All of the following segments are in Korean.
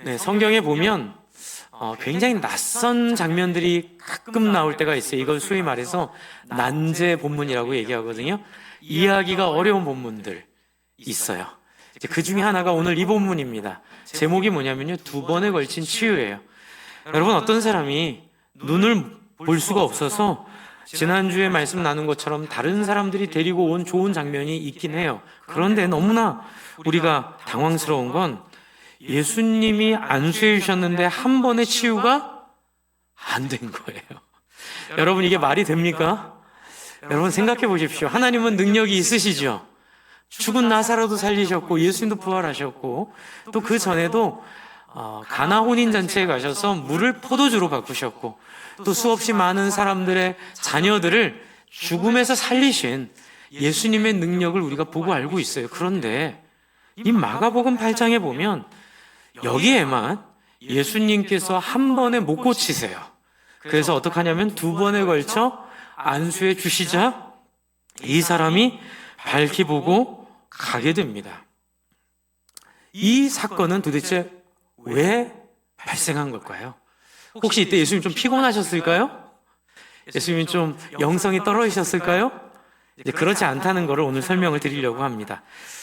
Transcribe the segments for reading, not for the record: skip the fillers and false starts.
네, 성경에 보면 굉장히 낯선 장면들이 가끔 나올 때가 있어요. 이걸 소위 말해서 난제 본문이라고 얘기하거든요. 이해하기가 어려운 본문들 있어요. 그 중에 하나가 오늘 이 본문입니다. 제목이 뭐냐면요, 2번에 걸친 치유예요. 여러분, 어떤 사람이 눈을 볼 수가 없어서 지난주에 말씀 나눈 것처럼 다른 사람들이 데리고 온 좋은 장면이 있긴 해요. 그런데 너무나 우리가 당황스러운 건 예수님이 안수해 주셨는데 한 번의 치유가 안 된 거예요. 여러분, 이게 말이 됩니까? 여러분, 생각해 보십시오. 하나님은 능력이 있으시죠? 죽은 나사로도 살리셨고 예수님도 부활하셨고 또 그 전에도 가나 혼인잔치에 가셔서 물을 포도주로 바꾸셨고 또 수없이 많은 사람들의 자녀들을 죽음에서 살리신 예수님의 능력을 우리가 보고 알고 있어요. 그런데 이 마가복음 8장에 보면 여기에만 예수님께서 한 번에 못 고치세요. 그래서 어떻게 하냐면 2번에 걸쳐 안수해 주시자 이 사람이 밝히 보고 가게 됩니다. 이 사건은 도대체 왜 발생한 걸까요? 혹시 이때 예수님 좀 피곤하셨을까요? 예수님이 좀 영성이 떨어지셨을까요? 그렇지 않다는 것을 오늘 설명을 드리려고 합니다.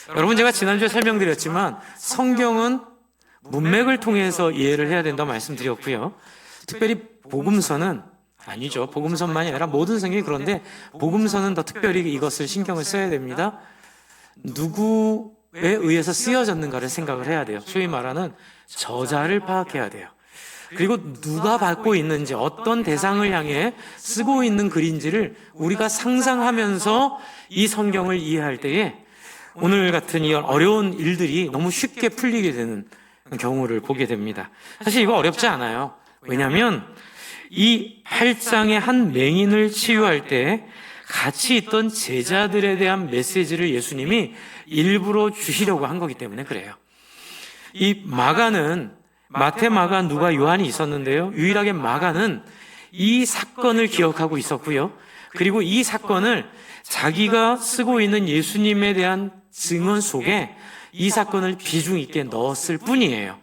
여러분, 제가 지난주에 설명드렸지만 성경은 문맥을 통해서 이해를 해야 된다고 말씀드렸고요. 특별히 복음서는 아니죠. 복음서만이 아니라 모든 성경이 그런데 복음서는 더 특별히 이것을 신경을 써야 됩니다. 누구에 의해서 쓰여졌는가를 생각을 해야 돼요. 소위 말하는 저자를 파악해야 돼요. 그리고 누가 받고 있는지, 어떤 대상을 향해 쓰고 있는 글인지를 우리가 상상하면서 이 성경을 이해할 때에 오늘 같은 이 어려운 일들이 너무 쉽게 풀리게 되는 경우를 보게 됩니다. 사실 이거 어렵지 않아요. 왜냐하면 이 8장의 한 맹인을 치유할 때 같이 있던 제자들에 대한 메시지를 예수님이 일부러 주시려고 한 거기 때문에 그래요. 이 마가는 마태, 마가, 누가, 요한이 있었는데요. 유일하게 마가는 이 사건을 기억하고 있었고요. 그리고 이 사건을 자기가 쓰고 있는 예수님에 대한 증언 속에 이 사건을 비중 있게 넣었을 뿐이에요.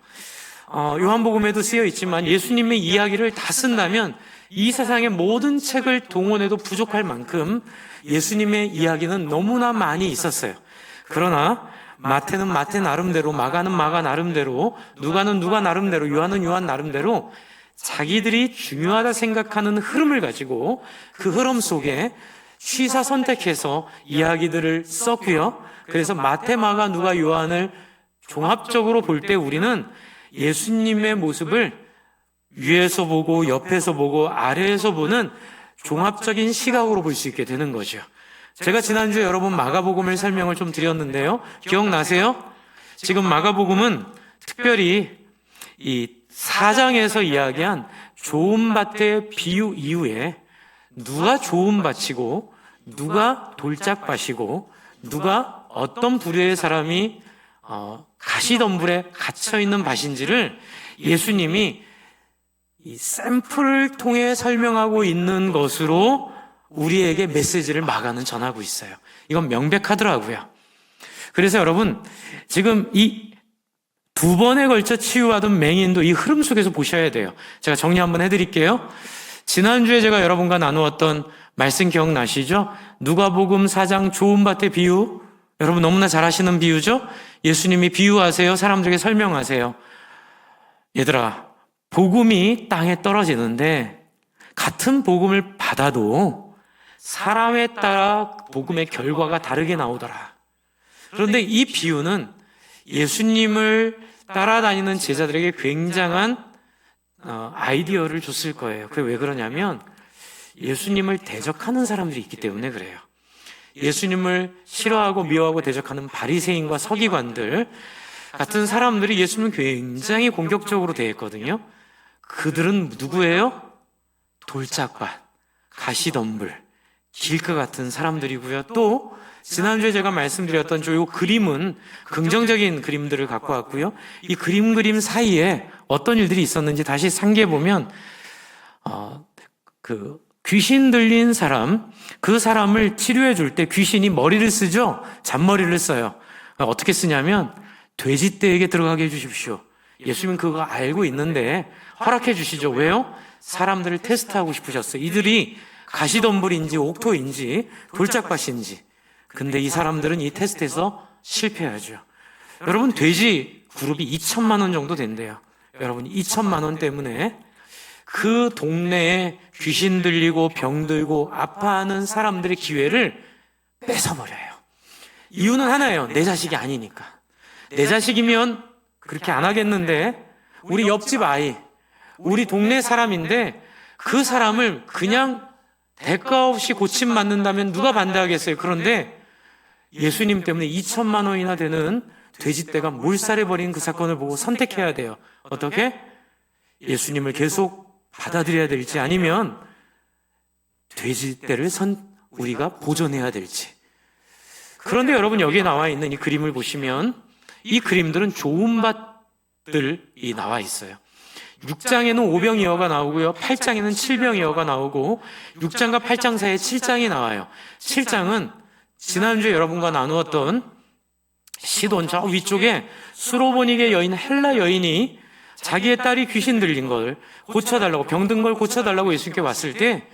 요한복음에도 쓰여 있지만 예수님의 이야기를 다 쓴다면 이 세상의 모든 책을 동원해도 부족할 만큼 예수님의 이야기는 너무나 많이 있었어요. 그러나 마태는 마태 나름대로, 마가는 마가 나름대로, 누가는 누가 나름대로, 요한은 요한 나름대로 자기들이 중요하다 생각하는 흐름을 가지고 그 흐름 속에 취사 선택해서 이야기들을 썼고요. 그래서 마태, 마가, 누가, 요한을 종합적으로 볼 때 우리는 예수님의 모습을 위에서 보고 옆에서 보고 아래에서 보는 종합적인 시각으로 볼 수 있게 되는 거죠. 제가 지난주에 여러분 마가복음을 설명을 좀 드렸는데요. 기억나세요? 지금 마가복음은 특별히 이 4장에서 이야기한 좋은 밭의 비유 이후에 누가 좋은 밭이고 누가 돌짝밭이고 누가 어떤 부류의 사람이 가시덤불에 갇혀있는 밭인지를 예수님이 이 샘플을 통해 설명하고 있는 것으로 우리에게 메시지를 마가는 전하고 있어요. 이건 명백하더라고요. 그래서 여러분, 지금 이 2번에 걸쳐 치유하던 맹인도 이 흐름 속에서 보셔야 돼요. 제가 정리 한번 해드릴게요. 지난주에 제가 여러분과 나누었던 말씀 기억나시죠? 누가복음 4장 좋은 밭의 비유, 여러분 너무나 잘 아시는 비유죠? 예수님이 비유하세요. 사람들에게 설명하세요. 얘들아, 복음이 땅에 떨어지는데 같은 복음을 받아도 사람에 따라 복음의 결과가 다르게 나오더라. 그런데 이 비유는 예수님을 따라다니는 제자들에게 굉장한 아이디어를 줬을 거예요. 그게 왜 그러냐면 예수님을 대적하는 사람들이 있기 때문에 그래요. 예수님을 싫어하고 미워하고 대적하는 바리새인과 서기관들 같은 사람들이 예수님을 굉장히 공격적으로 대했거든요. 그들은 누구예요? 돌짝밭, 가시덤불, 길가 같은 사람들이고요. 또 지난주에 제가 말씀드렸던 이 그림은 긍정적인 그림들을 갖고 왔고요. 이 그림 사이에 어떤 일들이 있었는지 다시 상기해 보면 귀신 들린 사람, 그 사람을 치료해 줄 때 귀신이 머리를 쓰죠. 잔머리를 써요. 어떻게 쓰냐면 돼지떼에게 들어가게 해주십시오. 예수님은 그거 알고 있는데 허락해 주시죠. 왜요? 사람들을 테스트하고 싶으셨어요. 이들이 가시덤불인지 옥토인지 돌짝밭인지. 근데 이 사람들은 이 테스트에서 실패하죠. 여러분, 돼지 그룹이 2천만 원 정도 된대요. 여러분, 2천만 원 때문에 그 동네에 귀신 들리고 병 들고 아파하는 사람들의 기회를 뺏어버려요. 이유는 하나예요. 내 자식이 아니니까. 내 자식이면 그렇게 안 하겠는데, 우리 옆집 아이, 우리 동네 사람인데 그 사람을 그냥 대가 없이 고침맞는다면 누가 반대하겠어요? 그런데 예수님 때문에 2천만 원이나 되는 돼지떼가 몰살해버린 그 사건을 보고 선택해야 돼요. 어떻게? 예수님을 계속 받아들여야 될지, 아니면 돼지떼를 우리가 보존해야 될지. 그런데 여러분, 여기에 나와 있는 이 그림을 보시면 이 그림들은 좋은 밭들이 나와 있어요. 6장에는 5병이어가 나오고요, 8장에는 7병이어가 나오고, 6장과 8장 사이에 7장이 나와요. 7장은 지난주에 여러분과 나누었던 시돈 저 위쪽에 수로보니게 여인 헬라 여인이 자기의 딸이 귀신 들린 걸 고쳐달라고, 병든 걸 고쳐달라고 예수님께 왔을 때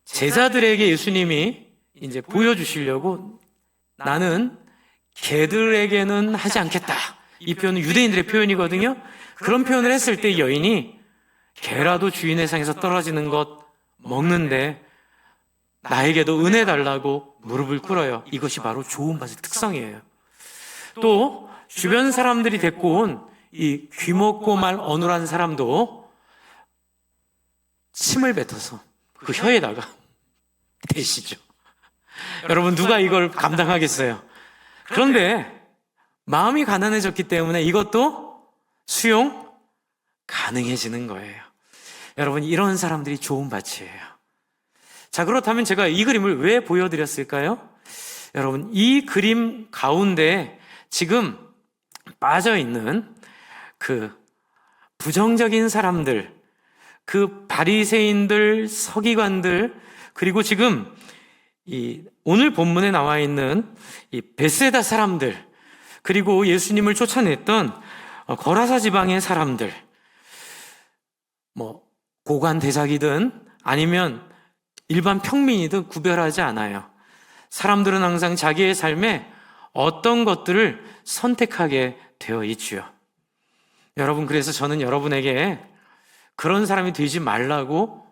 제자들에게 예수님이 이제 보여주시려고, 나는 개들에게는 하지 않겠다, 이 표현은 유대인들의 표현이거든요. 그런 표현을 했을 때 여인이 개라도 주인의 상에서 떨어지는 것 먹는데 나에게도 은혜 달라고 무릎을 꿇어요. 이것이 바로 좋은 밭의 특성이에요. 또 주변 사람들이 데리고 온 이 귀먹고 말 어눌한 사람도 침을 뱉어서 그 혀에다가 대시죠. 여러분, 누가 이걸 감당하겠어요? 그런데 마음이 가난해졌기 때문에 이것도 수용 가능해지는 거예요. 여러분, 이런 사람들이 좋은 밭이에요. 자, 그렇다면 제가 이 그림을 왜 보여드렸을까요? 여러분, 이 그림 가운데 지금 빠져있는 그 부정적인 사람들, 그 바리새인들, 서기관들, 그리고 지금 이 오늘 본문에 나와 있는 이 베세다 사람들, 그리고 예수님을 쫓아냈던 거라사 지방의 사람들, 뭐 고관 대작이든 아니면 일반 평민이든 구별하지 않아요. 사람들은 항상 자기의 삶에 어떤 것들을 선택하게 되어 있지요. 여러분, 그래서 저는 여러분에게 그런 사람이 되지 말라고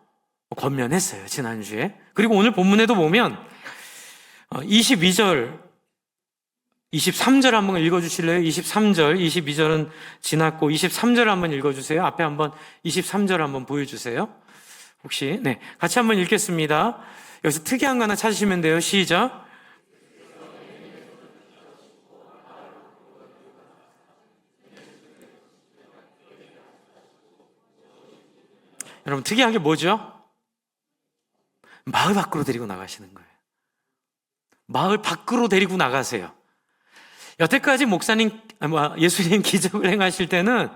권면했어요, 지난주에. 그리고 오늘 본문에도 보면 22절, 23절 한번 읽어주실래요? 23절, 22절은 지났고 23절 한번 읽어주세요. 앞에 한번 23절 한번 보여주세요. 혹시, 네, 같이 한번 읽겠습니다. 여기서 특이한 거 하나 찾으시면 돼요. 시작. 여러분, 특이한 게 뭐죠? 마을 밖으로 데리고 나가시는 거예요. 마을 밖으로 데리고 나가세요. 여태까지 예수님 기적을 행하실 때는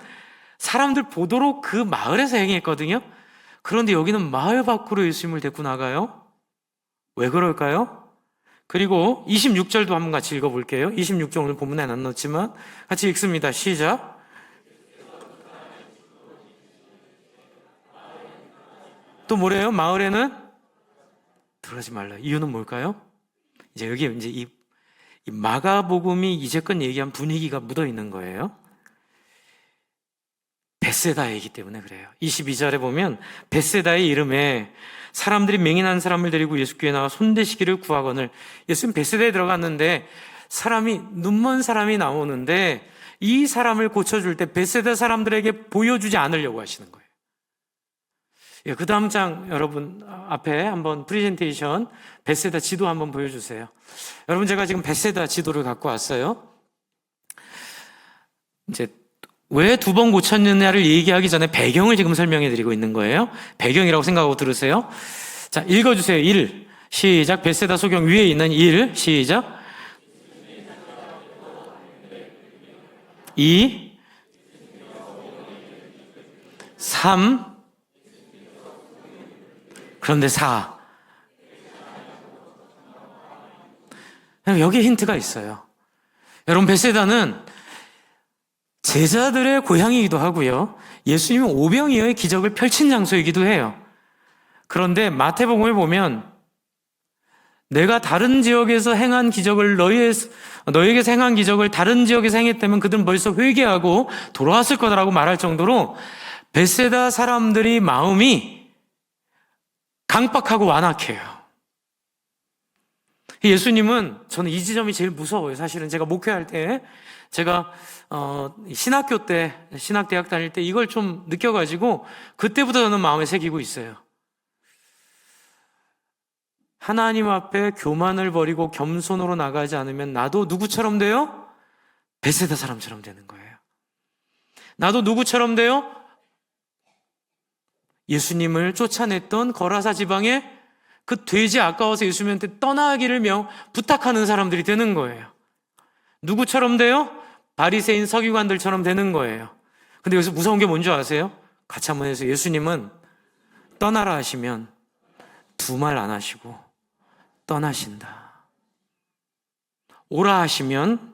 사람들 보도록 그 마을에서 행했거든요. 그런데 여기는 마을 밖으로 예수님을 데리고 나가요. 왜 그럴까요? 그리고 26절도 한번 같이 읽어볼게요. 26절 오늘 본문에 안 넣었지만 같이 읽습니다. 시작. 또 뭐래요? 마을에는 들어가지 말라. 이유는 뭘까요? 이제 여기 이제 이 마가복음이 이제껏 얘기한 분위기가 묻어 있는 거예요. 벳세다이기 때문에 그래요. 22절에 보면 벳세다의 이름에 사람들이 맹인한 사람을 데리고 예수께 나와 손대시기를 구하거늘. 예수님 벳세다에 들어갔는데 사람이, 눈먼 사람이 나오는데 이 사람을 고쳐줄 때 벳세다 사람들에게 보여주지 않으려고 하시는 거예요. 예, 그 다음 장 여러분 앞에 한번 프레젠테이션 벳세다 지도 한번 보여주세요. 여러분, 제가 지금 벳세다 지도를 갖고 왔어요. 이제 왜 두 번 고쳤느냐를 얘기하기 전에 배경을 지금 설명해 드리고 있는 거예요. 배경이라고 생각하고 들으세요. 자, 읽어주세요. 1, 시작. 벳세다 소경 위에 있는 1, 시작. 2, 3, 그런데 4. 여기에 힌트가 있어요. 여러분, 벳세다는 제자들의 고향이기도 하고요. 예수님은 오병이어의 기적을 펼친 장소이기도 해요. 그런데 마태복음에 보면 내가 다른 지역에서 행한 기적을 너희에게서 행한 기적을 다른 지역에서 행했다면 그들은 벌써 회개하고 돌아왔을 거다라고 말할 정도로 벳세다 사람들이 마음이 강박하고 완악해요. 예수님은, 저는 이 지점이 제일 무서워요. 사실은 제가 목회할 때, 제가 신학교 때, 신학대학 다닐 때 이걸 좀 느껴가지고 그때부터 저는 마음에 새기고 있어요. 하나님 앞에 교만을 버리고 겸손으로 나가지 않으면 나도 누구처럼 돼요? 벳세다 사람처럼 되는 거예요. 나도 누구처럼 돼요? 예수님을 쫓아냈던 거라사 지방에 그 돼지 아까워서 예수님한테 떠나기를 부탁하는 사람들이 되는 거예요. 누구처럼 돼요? 바리새인 서기관들처럼 되는 거예요. 근데 여기서 무서운 게 뭔지 아세요? 같이 한번 해서 예수님은 떠나라 하시면 두 말 안 하시고 떠나신다. 오라 하시면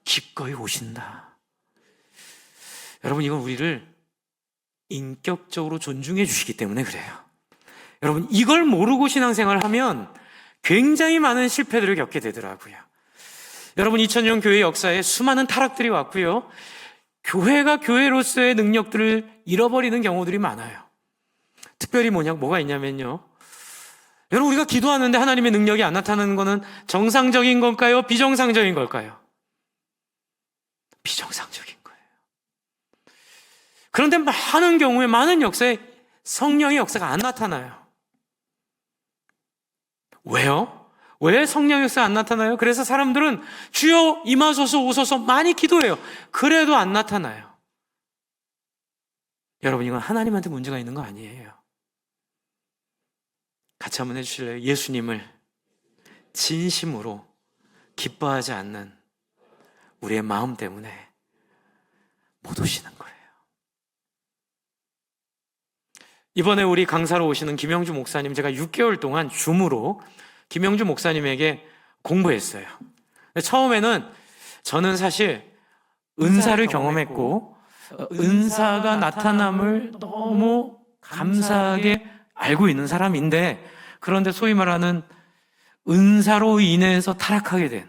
기꺼이 오신다. 여러분, 이건 우리를 인격적으로 존중해 주시기 때문에 그래요. 여러분, 이걸 모르고 신앙생활을 하면 굉장히 많은 실패들을 겪게 되더라고요. 여러분, 2000년 교회 역사에 수많은 타락들이 왔고요. 교회가 교회로서의 능력들을 잃어버리는 경우들이 많아요. 특별히 뭐가 있냐면요. 여러분, 우리가 기도하는데 하나님의 능력이 안 나타나는 것은 정상적인 걸까요? 비정상적인 걸까요? 비정상적인 거예요. 그런데 많은 경우에, 많은 역사에 성령의 역사가 안 나타나요. 왜요? 왜 성령의 역사가 안 나타나요? 그래서 사람들은 주여 임하소서 오소서 많이 기도해요. 그래도 안 나타나요. 여러분, 이건 하나님한테 문제가 있는 거 아니에요. 같이 한번 해주실래요? 예수님을 진심으로 기뻐하지 않는 우리의 마음 때문에 못 오시는 거예요. 이번에 우리 강사로 오시는 김영주 목사님, 제가 6개월 동안 줌으로 김영주 목사님에게 공부했어요. 처음에는 저는 사실 은사를 경험했고 은사가 나타남을 너무 감사하게 알고 있는 사람인데, 그런데 소위 말하는 은사로 인해서 타락하게 된,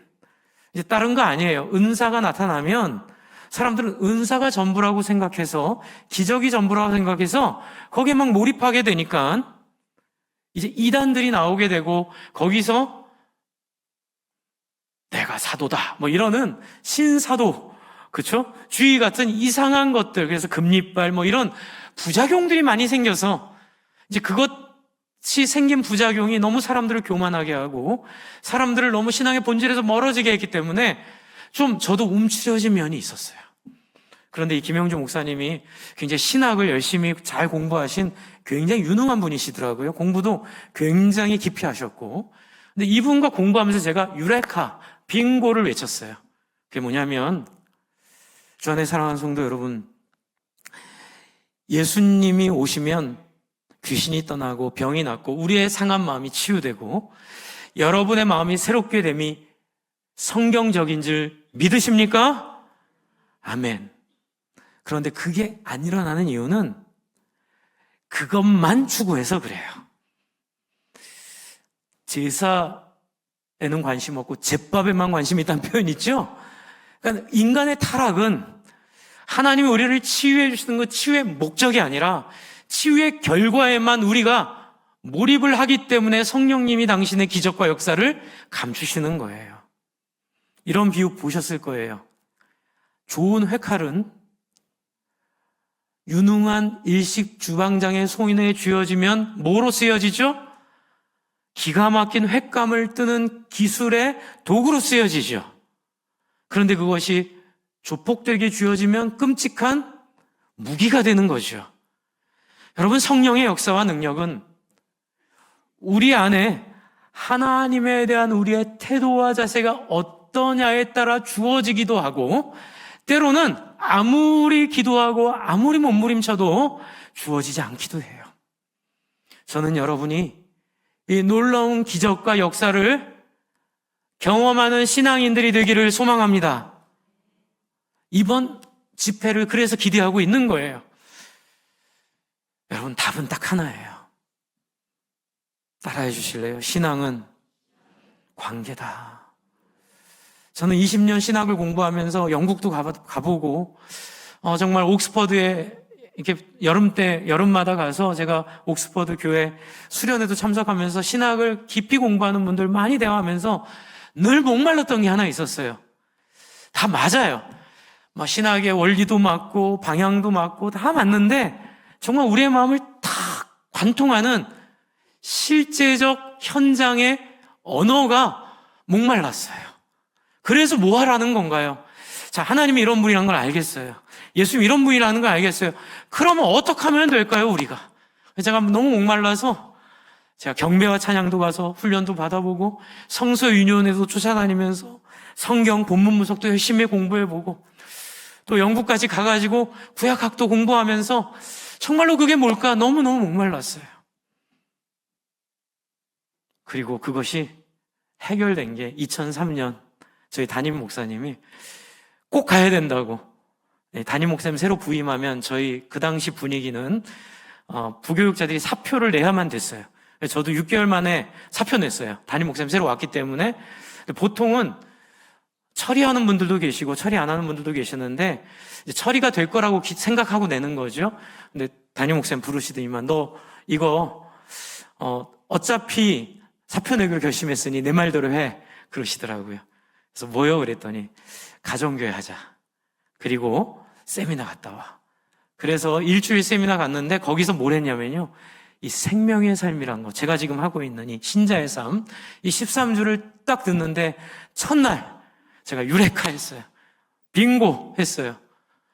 이제 다른 거 아니에요. 은사가 나타나면 사람들은 은사가 전부라고 생각해서, 기적이 전부라고 생각해서 거기에 막 몰입하게 되니까 이제 이단들이 나오게 되고, 거기서 내가 사도다 이러는 신사도, 그렇죠? 주의 같은 이상한 것들, 그래서 금리빨 이런 부작용들이 많이 생겨서 이제 그것이 생긴 부작용이 너무 사람들을 교만하게 하고 사람들을 너무 신앙의 본질에서 멀어지게 했기 때문에 좀 저도 움츠려진 면이 있었어요. 그런데 이 김영주 목사님이 굉장히 신학을 열심히 잘 공부하신 굉장히 유능한 분이시더라고요. 공부도 굉장히 깊이 하셨고. 근데 이분과 공부하면서 제가 유레카, 빙고를 외쳤어요. 그게 뭐냐면, 주 안에 사랑하는 성도 여러분, 예수님이 오시면 귀신이 떠나고 병이 낫고 우리의 상한 마음이 치유되고 여러분의 마음이 새롭게 됨이 성경적인 줄 믿으십니까? 아멘. 그런데 그게 안 일어나는 이유는 그것만 추구해서 그래요. 제사에는 관심 없고 제밥에만 관심이 있다는 표현 있죠? 그러니까 인간의 타락은 하나님이 우리를 치유해 주시는 것, 치유의 목적이 아니라 치유의 결과에만 우리가 몰입을 하기 때문에 성령님이 당신의 기적과 역사를 감추시는 거예요. 이런 비유 보셨을 거예요. 좋은 회칼은 유능한 일식 주방장의 손에 쥐어지면 뭐로 쓰여지죠? 기가 막힌 횟감을 뜨는 기술의 도구로 쓰여지죠. 그런데 그것이 조폭들에게 쥐어지면 끔찍한 무기가 되는 거죠. 여러분, 성령의 역사와 능력은 우리 안에 하나님에 대한 우리의 태도와 자세가 어떠냐에 따라 주어지기도 하고, 때로는 아무리 기도하고 아무리 몸부림쳐도 주어지지 않기도 해요. 저는 여러분이 이 놀라운 기적과 역사를 경험하는 신앙인들이 되기를 소망합니다. 이번 집회를 그래서 기대하고 있는 거예요. 여러분, 답은 딱 하나예요. 따라해 주실래요? 신앙은 관계다. 저는 20년 신학을 공부하면서 영국도 가보고, 정말 옥스퍼드에 이렇게 여름마다 가서 제가 옥스퍼드 교회 수련회도 참석하면서 신학을 깊이 공부하는 분들 많이 대화하면서 늘 목말랐던 게 하나 있었어요. 다 맞아요. 신학의 원리도 맞고 방향도 맞고 다 맞는데 정말 우리의 마음을 다 관통하는 실제적 현장의 언어가 목말랐어요. 그래서 뭐 하라는 건가요? 자, 하나님이 이런 분이라는 걸 알겠어요. 예수님 이런 분이라는 걸 알겠어요. 그러면 어떻게 하면 될까요, 우리가? 제가 너무 목말라서 제가 경배와 찬양도 가서 훈련도 받아보고 성서윤회원에도 쫓아다니면서 성경 본문 분석도 열심히 공부해보고 또 영국까지 가가지고 구약학도 공부하면서 정말로 그게 뭘까 너무너무 목말랐어요. 그리고 그것이 해결된 게 2003년 저희 담임 목사님이 꼭 가야 된다고, 담임 목사님 새로 부임하면 저희 그 당시 분위기는 부교육자들이 사표를 내야만 됐어요. 저도 6개월 만에 사표 냈어요. 담임 목사님 새로 왔기 때문에. 보통은 처리하는 분들도 계시고 처리 안 하는 분들도 계시는데 처리가 될 거라고 생각하고 내는 거죠. 근데 담임 목사님 부르시더니만 너 이거 어차피 사표 내기로 결심했으니 내 말대로 해 그러시더라고요. 그래서 뭐요? 그랬더니 가정교회 하자. 그리고 세미나 갔다 와. 그래서 일주일 세미나 갔는데 거기서 뭘 했냐면요, 이 생명의 삶이란 거, 제가 지금 하고 있는 이 신자의 삶, 이 13주를 딱 듣는데 첫날 제가 유레카 했어요. 빙고 했어요.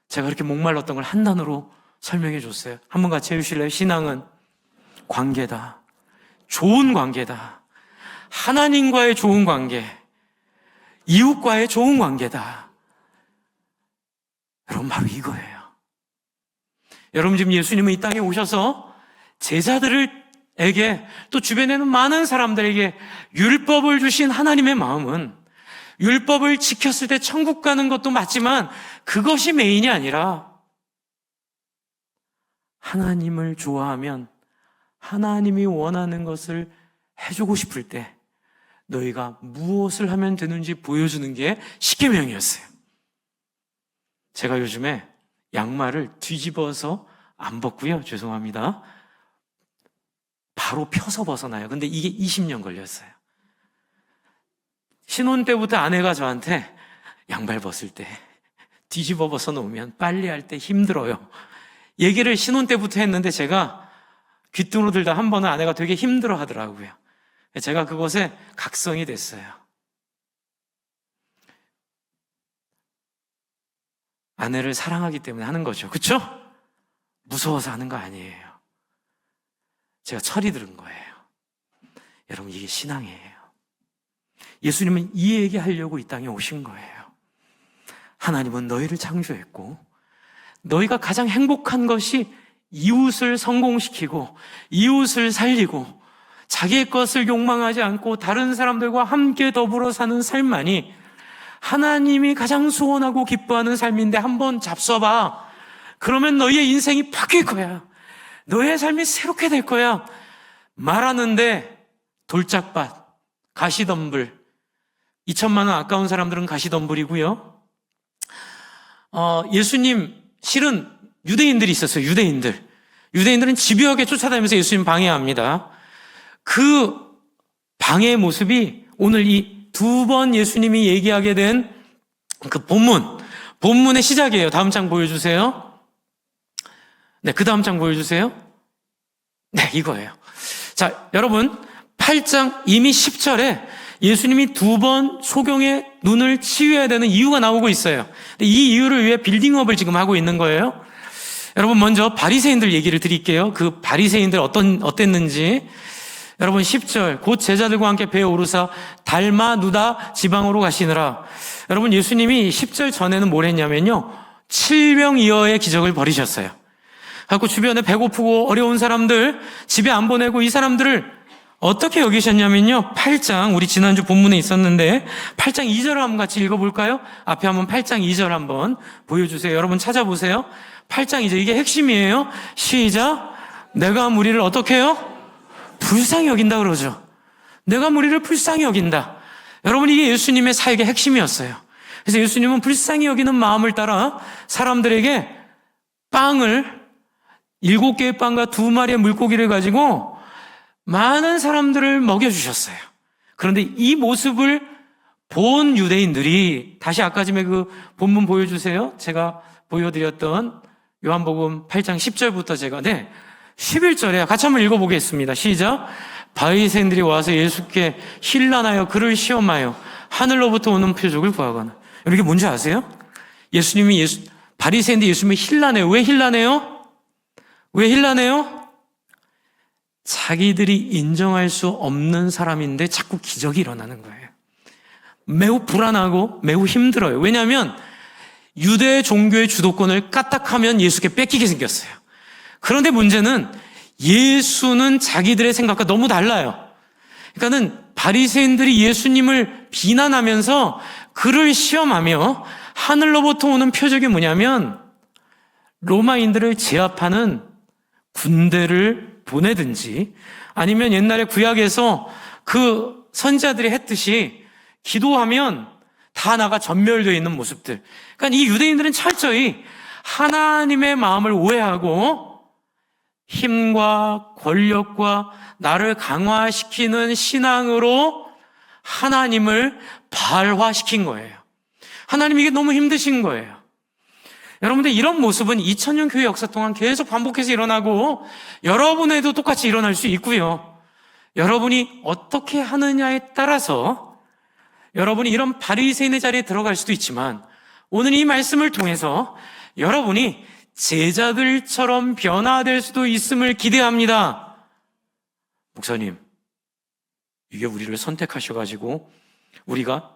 제가 그렇게 목말랐던 걸 한 단어로 설명해 줬어요. 한번 같이 해주실래요? 신앙은 관계다. 좋은 관계다. 하나님과의 좋은 관계, 이웃과의 좋은 관계다. 여러분, 바로 이거예요. 여러분, 지금 예수님은 이 땅에 오셔서 제자들에게 또 주변에는 많은 사람들에게 율법을 주신 하나님의 마음은 율법을 지켰을 때 천국 가는 것도 맞지만 그것이 메인이 아니라 하나님을 좋아하면 하나님이 원하는 것을 해주고 싶을 때 너희가 무엇을 하면 되는지 보여주는 게 십계명이었어요. 제가 요즘에 양말을 뒤집어서 안 벗고요. 죄송합니다. 바로 펴서 벗어나요. 근데 이게 20년 걸렸어요. 신혼 때부터 아내가 저한테 양말 벗을 때 뒤집어 벗어 놓으면 빨래할 때 힘들어요. 얘기를 신혼 때부터 했는데 제가 귀뚱으로 들다 한 번은 아내가 되게 힘들어 하더라고요. 제가 그것에 각성이 됐어요. 아내를 사랑하기 때문에 하는 거죠. 그렇죠? 무서워서 하는 거 아니에요. 제가 철이 들은 거예요. 여러분, 이게 신앙이에요. 예수님은 이 얘기하려고 이 땅에 오신 거예요. 하나님은 너희를 창조했고 너희가 가장 행복한 것이 이웃을 성공시키고 이웃을 살리고 자기의 것을 욕망하지 않고 다른 사람들과 함께 더불어 사는 삶만이 하나님이 가장 소원하고 기뻐하는 삶인데 한번 잡숴봐. 그러면 너희의 인생이 바뀔 거야. 너의 삶이 새롭게 될 거야. 말하는데 돌짝밭, 가시덤불. 2천만 원 아까운 사람들은 가시덤불이고요. 예수님, 실은 유대인들이 있었어요. 유대인들은 집요하게 쫓아다니면서 예수님 방해합니다. 그 방해의 모습이 오늘 이 두 번 예수님이 얘기하게 된 그 본문의 시작이에요. 다음 장 보여주세요. 네, 그 다음 장 보여주세요. 네, 이거예요. 자, 여러분, 8장 이미 10절에 예수님이 두 번 소경의 눈을 치유해야 되는 이유가 나오고 있어요. 이 이유를 위해 빌딩업을 지금 하고 있는 거예요. 여러분, 먼저 바리새인들 얘기를 드릴게요. 그 바리새인들 어땠는지. 여러분, 10절 곧 제자들과 함께 배에 오르사 달마 누다 지방으로 가시느라. 여러분, 예수님이 10절 전에는 뭘 했냐면요, 7병이어의 기적을 벌이셨어요. 그래서 주변에 배고프고 어려운 사람들 집에 안 보내고 이 사람들을 어떻게 여기셨냐면요, 8장, 우리 지난주 본문에 있었는데 8장 2절을 한번 같이 읽어볼까요? 앞에 한번 8장 2절 한번 보여주세요. 여러분 찾아보세요. 8장 2절, 이게 핵심이에요. 시작. 내가 무리를 어떻게 해요? 불쌍히 여긴다 그러죠. 내가 무리를 불쌍히 여긴다. 여러분, 이게 예수님의 사역의 핵심이었어요. 그래서 예수님은 불쌍히 여기는 마음을 따라 사람들에게 빵을 7개의 빵과 2마리의 물고기를 가지고 많은 사람들을 먹여주셨어요. 그런데 이 모습을 본 유대인들이, 다시 아까 전에 그 본문 보여주세요. 제가 보여드렸던 요한복음 8장 10절부터 제가 11절에 같이 한번 읽어보겠습니다. 시작. 바리새인들이 와서 예수께 힐난하여 그를 시험하여 하늘로부터 오는 표적을 구하거나. 이게 뭔지 아세요? 바리새인들이 예수님을 힐난해요. 왜 힐난해요? 왜 힐난해요? 자기들이 인정할 수 없는 사람인데 자꾸 기적이 일어나는 거예요. 매우 불안하고 매우 힘들어요. 왜냐하면 유대 종교의 주도권을 까딱하면 예수께 뺏기게 생겼어요. 그런데 문제는 예수는 자기들의 생각과 너무 달라요. 그러니까는 바리새인들이 예수님을 비난하면서 그를 시험하며 하늘로부터 오는 표적이 뭐냐면 로마인들을 제압하는 군대를 보내든지 아니면 옛날에 구약에서 그 선지자들이 했듯이 기도하면 다 나가 전멸되어 있는 모습들. 그러니까 이 유대인들은 철저히 하나님의 마음을 오해하고 힘과 권력과 나를 강화시키는 신앙으로 하나님을 바알화시킨 거예요. 하나님, 이게 너무 힘드신 거예요. 여러분들, 이런 모습은 2000년 교회 역사 동안 계속 반복해서 일어나고 여러분에도 똑같이 일어날 수 있고요. 여러분이 어떻게 하느냐에 따라서 여러분이 이런 바리새인의 자리에 들어갈 수도 있지만, 오늘 이 말씀을 통해서 여러분이 제자들처럼 변화될 수도 있음을 기대합니다. 목사님, 이게 우리를 선택하셔가지고 우리가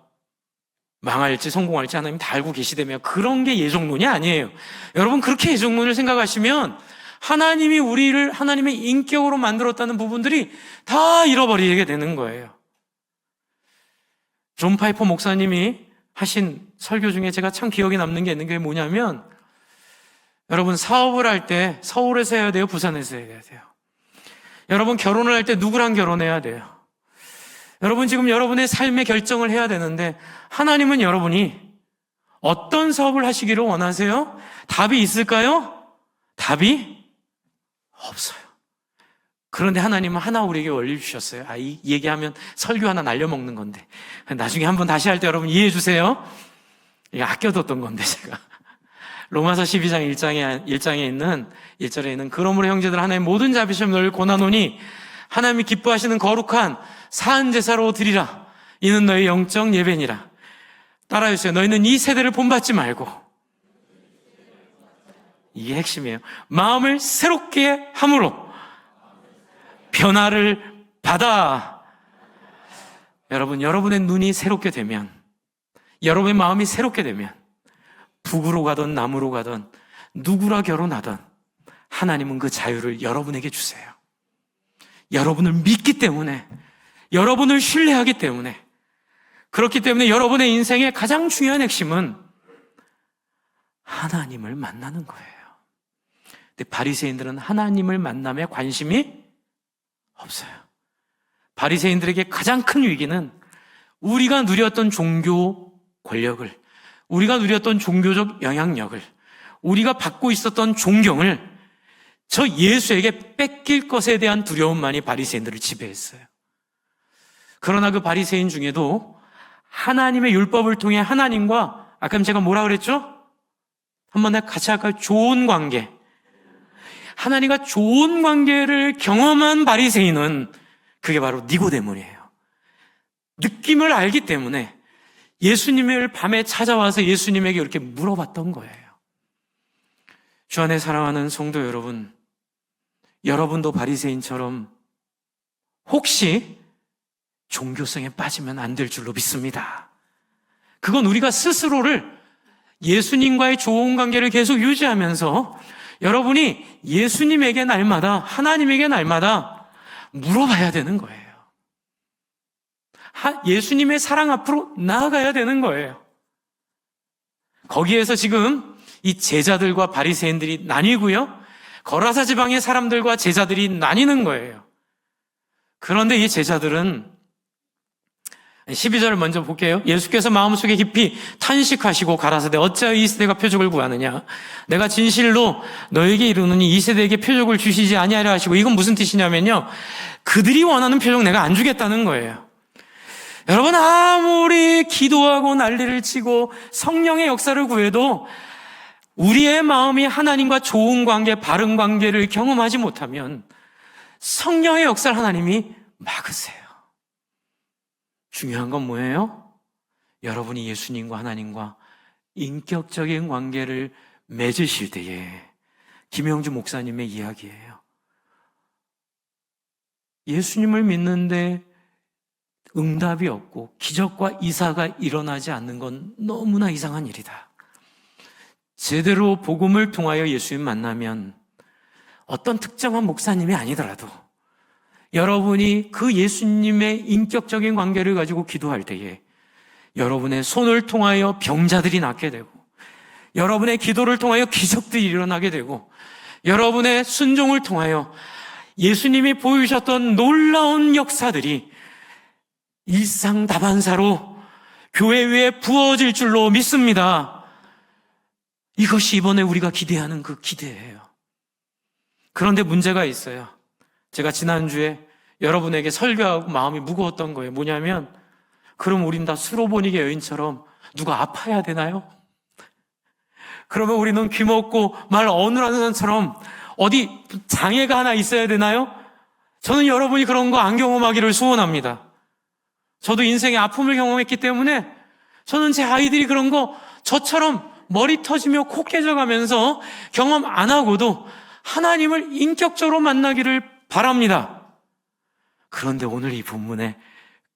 망할지 성공할지 하나님 다 알고 계시다며, 그런 게 예정론이 아니에요. 여러분, 그렇게 예정론을 생각하시면 하나님이 우리를 하나님의 인격으로 만들었다는 부분들이 다 잃어버리게 되는 거예요. 존 파이퍼 목사님이 하신 설교 중에 제가 참 기억에 남는 게 있는 게 뭐냐면, 여러분, 사업을 할 때 서울에서 해야 돼요? 부산에서 해야 돼요? 여러분, 결혼을 할 때 누구랑 결혼해야 돼요? 여러분, 지금 여러분의 삶의 결정을 해야 되는데 하나님은 여러분이 어떤 사업을 하시기를 원하세요? 답이 있을까요? 답이 없어요. 그런데 하나님은 하나 우리에게 원리 주셨어요. 이 얘기하면 설교 하나 날려먹는 건데 나중에 한번 다시 할 때 여러분 이해해 주세요. 이게 아껴뒀던 건데 제가 로마서 12장 1장에 있는 1절에 있는 그러므로 형제들 하나의 모든 자비심 너를 권하노니 하나님이 기뻐하시는 거룩한 사한 제사로 드리라. 이는 너의 영적 예배니라. 따라해주세요. 너희는 이 세대를 본받지 말고. 이게 핵심이에요. 마음을 새롭게 함으로 변화를 받아. 여러분, 여러분의 눈이 새롭게 되면, 여러분의 마음이 새롭게 되면 북으로 가든 남으로 가든 누구라 결혼하든 하나님은 그 자유를 여러분에게 주세요. 여러분을 믿기 때문에, 여러분을 신뢰하기 때문에, 그렇기 때문에 여러분의 인생의 가장 중요한 핵심은 하나님을 만나는 거예요. 근데 바리새인들은 하나님을 만남에 관심이 없어요. 바리새인들에게 가장 큰 위기는 우리가 누렸던 종교 권력을, 우리가 누렸던 종교적 영향력을, 우리가 받고 있었던 존경을 저 예수에게 뺏길 것에 대한 두려움만이 바리새인들을 지배했어요. 그러나 그 바리새인 중에도 하나님의 율법을 통해 하나님과, 아까 제가 뭐라 그랬죠? 한번 같이 할까요? 좋은 관계. 하나님과 좋은 관계를 경험한 바리새인은 그게 바로 니고데모니에요. 느낌을 알기 때문에 예수님을 밤에 찾아와서 예수님에게 이렇게 물어봤던 거예요. 주 안에 사랑하는 성도 여러분, 여러분도 바리새인처럼 혹시 종교성에 빠지면 안 될 줄로 믿습니다. 그건 우리가 스스로를 예수님과의 좋은 관계를 계속 유지하면서 여러분이 예수님에게 날마다, 하나님에게 날마다 물어봐야 되는 거예요. 예수님의 사랑 앞으로 나아가야 되는 거예요. 거기에서 지금 이 제자들과 바리새인들이 나뉘고요. 거라사 지방의 사람들과 제자들이 나뉘는 거예요. 그런데 이 제자들은 12절을 먼저 볼게요. 예수께서 마음속에 깊이 탄식하시고 가라사대 어찌하여 이 세대가 표적을 구하느냐. 내가 진실로 너에게 이르노니 이 세대에게 표적을 주시지 아니하려 하시고, 이건 무슨 뜻이냐면요, 그들이 원하는 표적 내가 안 주겠다는 거예요. 여러분, 아무리 기도하고 난리를 치고 성령의 역사를 구해도 우리의 마음이 하나님과 좋은 관계, 바른 관계를 경험하지 못하면 성령의 역사를 하나님이 막으세요. 중요한 건 뭐예요? 여러분이 예수님과 하나님과 인격적인 관계를 맺으실 때에, 김영주 목사님의 이야기예요. 예수님을 믿는데 응답이 없고 기적과 이사가 일어나지 않는 건 너무나 이상한 일이다. 제대로 복음을 통하여 예수님 만나면 어떤 특정한 목사님이 아니더라도 여러분이 그 예수님의 인격적인 관계를 가지고 기도할 때에 여러분의 손을 통하여 병자들이 낫게 되고, 여러분의 기도를 통하여 기적들이 일어나게 되고, 여러분의 순종을 통하여 예수님이 보여주셨던 놀라운 역사들이 일상다반사로 교회 위에 부어질 줄로 믿습니다. 이것이 이번에 우리가 기대하는 그 기대예요. 그런데 문제가 있어요. 제가 지난주에 여러분에게 설교하고 마음이 무거웠던 거예요. 뭐냐면, 그럼 우린 다 수로보니게 여인처럼 누가 아파야 되나요? 그러면 우리는 귀먹고 말 어눌한 사람처럼 어디 장애가 하나 있어야 되나요? 저는 여러분이 그런 거 안 경험하기를 소원합니다. 저도 인생의 아픔을 경험했기 때문에 저는 제 아이들이 그런 거 저처럼 머리 터지며 코 깨져가면서 경험 안 하고도 하나님을 인격적으로 만나기를 바랍니다. 그런데 오늘 이 본문에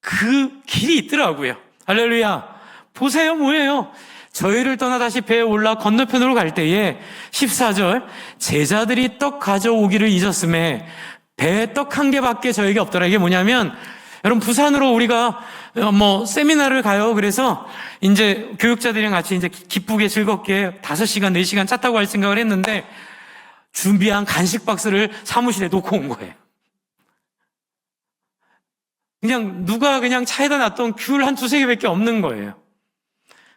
그 길이 있더라고요. 할렐루야. 보세요, 뭐예요? 저희를 떠나 다시 배에 올라 건너편으로 갈 때에 14절, 제자들이 떡 가져오기를 잊었음에 배에 떡 한 개밖에 저에게 없더라. 이게 뭐냐면, 여러분, 부산으로 우리가 세미나를 가요. 그래서 이제 교육자들이랑 같이 이제 기쁘게 즐겁게 5시간, 4시간 차 타고 갈 생각을 했는데, 준비한 간식 박스를 사무실에 놓고 온 거예요. 그냥 누가 그냥 차에다 놨던 귤 한 2-3개밖에 없는 거예요.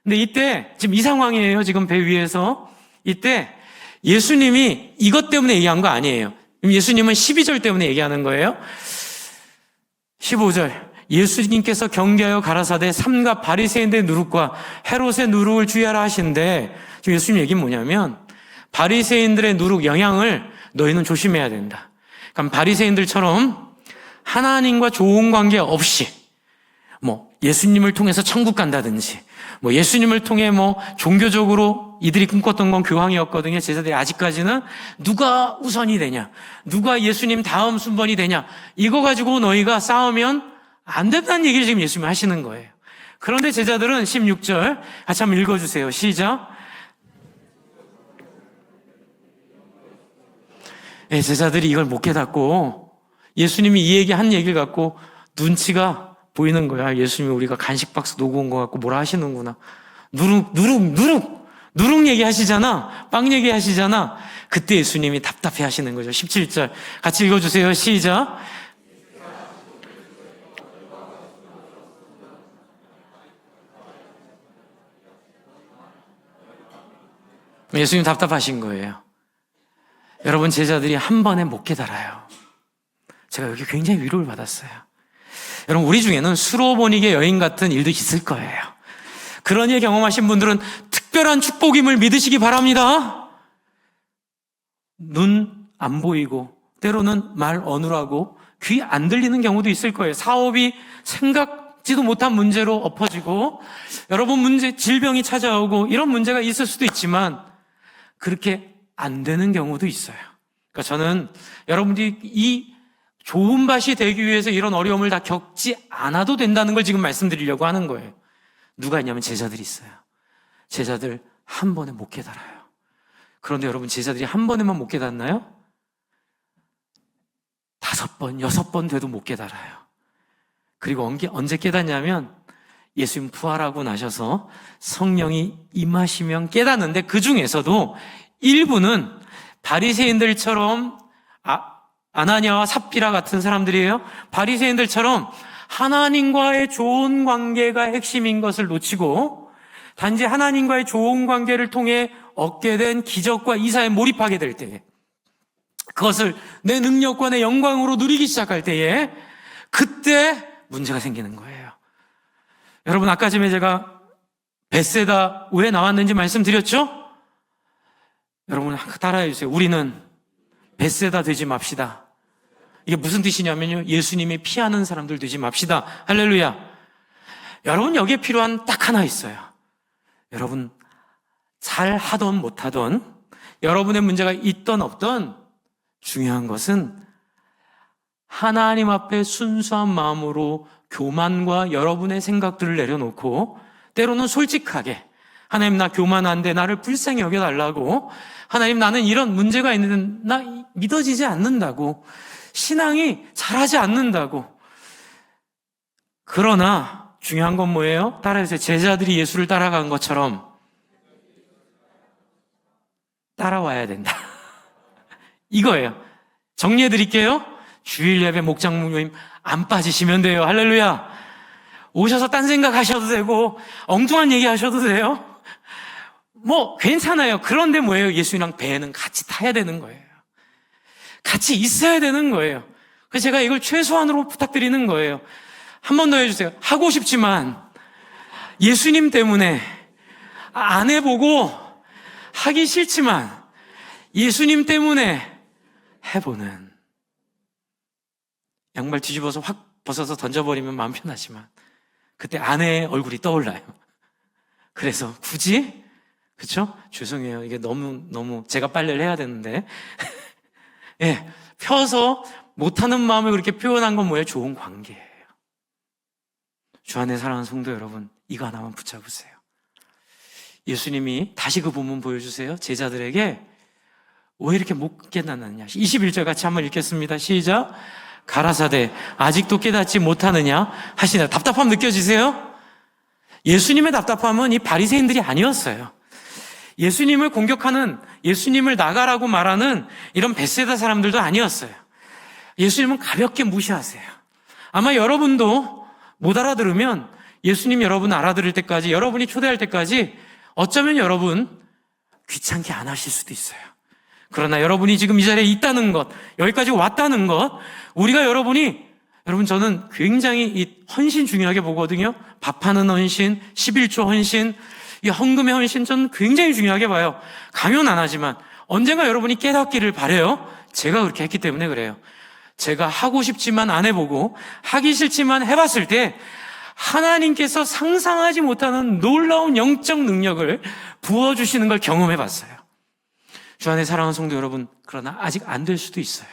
근데 이때 지금 이 상황이에요. 지금 배 위에서. 이때 예수님이 이것 때문에 얘기한 거 아니에요. 예수님은 12절 때문에 얘기하는 거예요. 15절, 예수님께서 경계하여 가라사대 삼가 바리새인들의 누룩과 헤롯의 누룩을 주의하라 하신데, 지금 예수님 얘기는 뭐냐면 바리새인들의 누룩 영향을 너희는 조심해야 된다. 그럼 바리새인들처럼 하나님과 좋은 관계 없이 예수님을 통해서 천국 간다든지, 예수님을 통해 종교적으로 이들이 꿈꿨던 건 교황이었거든요. 제자들이 아직까지는 누가 우선이 되냐, 누가 예수님 다음 순번이 되냐, 이거 가지고 너희가 싸우면 안 된다는 얘기를 지금 예수님이 하시는 거예요. 그런데 제자들은 16절 같이 한번 읽어주세요. 시작. 제자들이 이걸 못 깨닫고 예수님이 이 한 얘기를 갖고 눈치가 보이는 거야. 예수님이 우리가 간식 박스 놓고 온 것 같고 뭐라 하시는구나. 누룩 얘기하시잖아. 빵 얘기하시잖아. 그때 예수님이 답답해 하시는 거죠. 17절 같이 읽어주세요. 시작. 예수님 답답하신 거예요. 여러분, 제자들이 한 번에 못 깨달아요. 제가 여기 굉장히 위로를 받았어요. 여러분, 우리 중에는 수로보니게 여인 같은 일도 있을 거예요. 그런 일 경험하신 분들은 특별한 축복임을 믿으시기 바랍니다. 눈 안 보이고 때로는 말 어눌하고 귀 안 들리는 경우도 있을 거예요. 사업이 생각지도 못한 문제로 엎어지고, 여러분 질병이 찾아오고 이런 문제가 있을 수도 있지만 그렇게 안 되는 경우도 있어요. 그러니까 저는 여러분들이 이 좋은 밭이 되기 위해서 이런 어려움을 다 겪지 않아도 된다는 걸 지금 말씀드리려고 하는 거예요. 누가 있냐면 제자들이 있어요. 제자들 한 번에 못 깨달아요. 그런데 여러분, 제자들이 한 번에만 못 깨닫나요? 5번, 6번 돼도 못 깨달아요. 그리고 언제 깨닫냐면 예수님 부활하고 나셔서 성령이 임하시면 깨닫는데, 그 중에서도 일부는 바리새인들처럼 아나니아와 삽비라 같은 사람들이에요. 바리새인들처럼 하나님과의 좋은 관계가 핵심인 것을 놓치고 단지 하나님과의 좋은 관계를 통해 얻게 된 기적과 이사에 몰입하게 될 때에, 그것을 내 능력과 내 영광으로 누리기 시작할 때에, 그때 문제가 생기는 거예요. 여러분, 아까 전에 제가 벳세다 왜 나왔는지 말씀드렸죠? 여러분 따라해 주세요. 우리는 벳세다 되지 맙시다. 이게 무슨 뜻이냐면요, 예수님이 피하는 사람들 되지 맙시다. 할렐루야. 여러분, 여기에 필요한 딱 하나 있어요. 여러분, 잘 하던 못하던, 여러분의 문제가 있던 없던, 중요한 것은 하나님 앞에 순수한 마음으로 교만과 여러분의 생각들을 내려놓고, 때로는 솔직하게 하나님, 나 교만한데 나를 불쌍히 여겨달라고, 하나님, 나는 이런 문제가 있는데 나 믿어지지 않는다고, 신앙이 잘하지 않는다고. 그러나 중요한 건 뭐예요? 따라해주세요. 제자들이 예수를 따라간 것처럼 따라와야 된다. 이거예요. 정리해 드릴게요. 주일 예배 목장 모임 안 빠지시면 돼요. 할렐루야. 오셔서 딴 생각 하셔도 되고 엉뚱한 얘기 하셔도 돼요. 뭐 괜찮아요. 그런데 뭐예요? 예수님이랑 배는 같이 타야 되는 거예요. 같이 있어야 되는 거예요. 그래서 제가 이걸 최소한으로 부탁드리는 거예요. 한 번 더 해주세요. 하고 싶지만 예수님 때문에 안 해보고, 하기 싫지만 예수님 때문에 해보는. 양말 뒤집어서 확 벗어서 던져버리면 마음 편하지만 그때 아내의 얼굴이 떠올라요. 그래서 굳이, 그쵸? 죄송해요. 이게 너무 제가 빨래를 해야 되는데 예, 펴서 못하는 마음을 그렇게 표현한 건 뭐예요? 좋은 관계예요. 주 안에 사랑하는 성도 여러분, 이거 하나만 붙잡으세요. 예수님이 다시 그 본문 보여주세요. 제자들에게 왜 이렇게 못 깨닫느냐. 21절 같이 한번 읽겠습니다. 시작. 가라사대 아직도 깨닫지 못하느냐 하시나. 답답함 느껴지세요? 예수님의 답답함은 이 바리새인들이 아니었어요. 예수님을 공격하는, 예수님을 나가라고 말하는 이런 벳세다 사람들도 아니었어요. 예수님은 가볍게 무시하세요. 아마 여러분도 못 알아들으면 예수님 여러분 알아들을 때까지, 여러분이 초대할 때까지 어쩌면 여러분 귀찮게 안 하실 수도 있어요. 그러나 여러분이 지금 이 자리에 있다는 것, 여기까지 왔다는 것, 여러분, 저는 굉장히 이 헌신 중요하게 보거든요. 밥하는 헌신, 11조 헌신, 이 헌금의 헌신, 저는 굉장히 중요하게 봐요. 강요는 안 하지만 언젠가 여러분이 깨닫기를 바라요. 제가 그렇게 했기 때문에 그래요. 제가 하고 싶지만 안 해보고, 하기 싫지만 해봤을 때 하나님께서 상상하지 못하는 놀라운 영적 능력을 부어주시는 걸 경험해봤어요. 주 안에 사랑하는 성도 여러분, 그러나 아직 안 될 수도 있어요.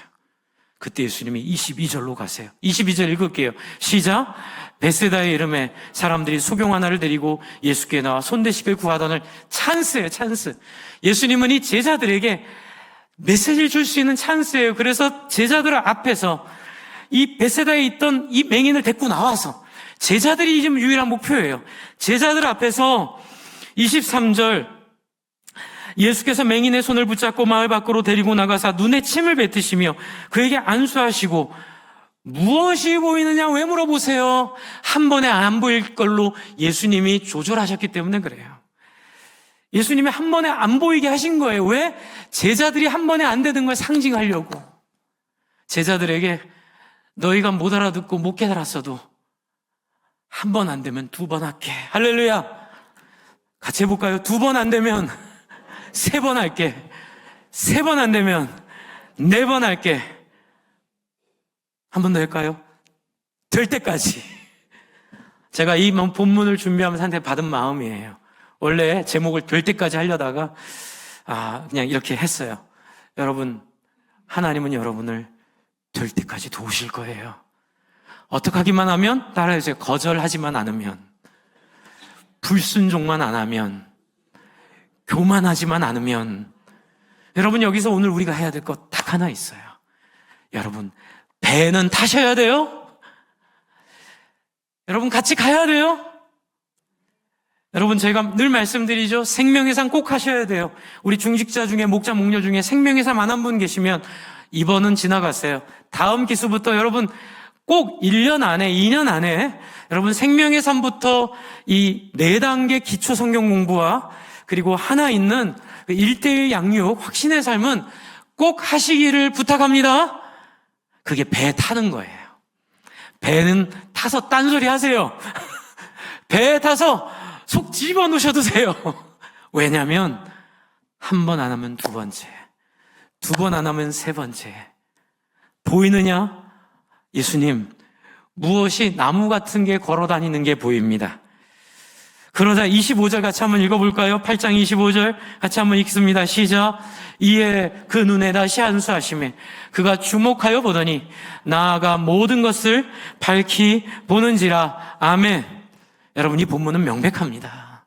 그때 예수님이 22절로 가세요. 22절 읽을게요. 시작. 벳세다의 이름에 사람들이 소경 하나를 데리고 예수께 나와 손대시길 구하더니. 찬스예요, 찬스. 예수님은 이 제자들에게 메시지를 줄 수 있는 찬스예요. 그래서 제자들 앞에서 이 벳세다에 있던 이 맹인을 데리고 나와서, 제자들이 지금 유일한 목표예요. 제자들 앞에서 23절, 예수께서 맹인의 손을 붙잡고 마을 밖으로 데리고 나가사 눈에 침을 뱉으시며 그에게 안수하시고, 무엇이 보이느냐 왜 물어보세요? 한 번에 안 보일 걸로 예수님이 조절하셨기 때문에 그래요. 예수님이 한 번에 안 보이게 하신 거예요. 왜? 제자들이 한 번에 안 되는 걸 상징하려고. 제자들에게 너희가 못 알아듣고 못 깨달았어도 한 번 안 되면 두 번 할게. 할렐루야. 같이 해볼까요? 두 번 안 되면 세 번 할게. 세 번 안 되면 네 번 할게. 한 번 더 할까요? 될 때까지. 제가 이 본문을 준비하면서 한테 받은 마음이에요. 원래 제목을 될 때까지 하려다가 그냥 이렇게 했어요. 여러분, 하나님은 여러분을 될 때까지 도우실 거예요. 어떻게 하기만 하면? 따라해주세요. 거절하지만 않으면, 불순종만 안 하면, 교만하지만 않으면. 여러분, 여기서 오늘 우리가 해야 될 것 딱 하나 있어요. 여러분, 배는 타셔야 돼요. 여러분 같이 가야 돼요. 여러분 제가 늘 말씀드리죠. 생명회상 꼭 하셔야 돼요. 우리 중직자 중에 목자 목녀 중에 생명회상 안 한 분 계시면 이번은 지나갔어요. 다음 기수부터 여러분 꼭 1년 안에 2년 안에 여러분 생명회상부터 이 4단계 기초 성경 공부와 그리고 하나 있는 1:1 양육 확신의 삶은 꼭 하시기를 부탁합니다. 그게 배 타는 거예요. 배는 타서 딴소리 하세요. 배에 타서 속 집어넣으셔도 돼요. 왜냐하면 한 번 안 하면 두 번째, 두 번 안 하면 세 번째. 보이느냐? 예수님, 무엇이 나무 같은 게 걸어 다니는 게 보입니다. 그러자 25절 같이 한번 읽어볼까요? 8장 25절 같이 한번 읽습니다. 시작. 이에 그 눈에 다시 안수하시매 그가 주목하여 보더니 나아가 모든 것을 밝히 보는지라. 아멘. 여러분 이 본문은 명백합니다.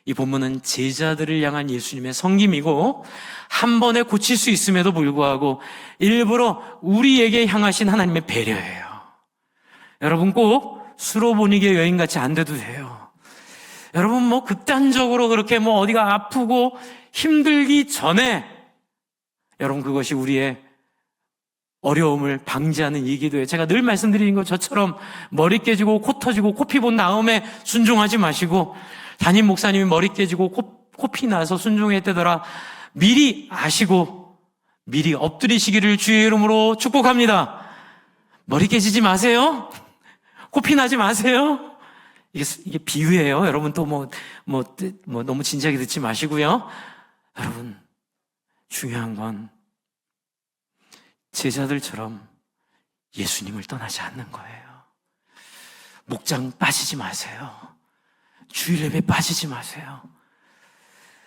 이 본문은 제자들을 향한 예수님의 섬김이고 한 번에 고칠 수 있음에도 불구하고 일부러 우리에게 향하신 하나님의 배려예요. 여러분 꼭 수로보니게 여인같이 안 돼도 돼요. 여러분 뭐 극단적으로 그렇게 뭐 어디가 아프고 힘들기 전에 여러분 그것이 우리의 어려움을 방지하는 얘기도예요. 제가 늘 말씀드리는 것 저처럼 머리 깨지고 코 터지고 코피 본 다음에 순종하지 마시고 담임 목사님이 머리 깨지고 코피 나서 순종했다더라 미리 아시고 미리 엎드리시기를 주의 이름으로 축복합니다. 머리 깨지지 마세요. 코피 나지 마세요. 이게 비유예요. 여러분 또 너무 진지하게 듣지 마시고요. 여러분 중요한 건 제자들처럼 예수님을 떠나지 않는 거예요. 목장 빠지지 마세요. 주일 예배 빠지지 마세요.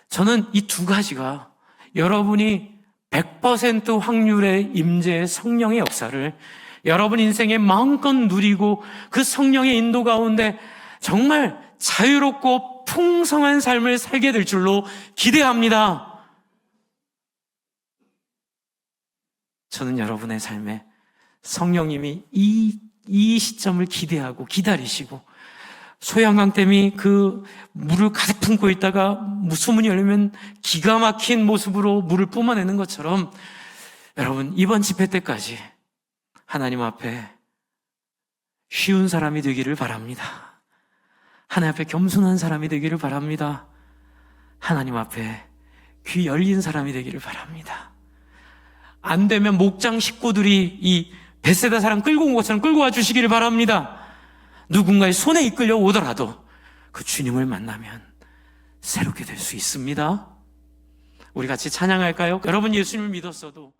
저는 이 두 가지가 여러분이 100% 확률의 임재의 성령의 역사를 여러분 인생에 마음껏 누리고 그 성령의 인도 가운데 정말 자유롭고 풍성한 삶을 살게 될 줄로 기대합니다. 저는 여러분의 삶에 성령님이 이 시점을 기대하고 기다리시고 소양강댐이 그 물을 가득 품고 있다가 수문이 열리면 기가 막힌 모습으로 물을 뿜어내는 것처럼 여러분 이번 집회 때까지 하나님 앞에 쉬운 사람이 되기를 바랍니다. 하나님 앞에 겸손한 사람이 되기를 바랍니다. 하나님 앞에 귀 열린 사람이 되기를 바랍니다. 안 되면 목장 식구들이 이 벳세다 사람 끌고 온 것처럼 끌고 와 주시기를 바랍니다. 누군가의 손에 이끌려 오더라도 그 주님을 만나면 새롭게 될 수 있습니다. 우리 같이 찬양할까요? 여러분 예수님을 믿었어도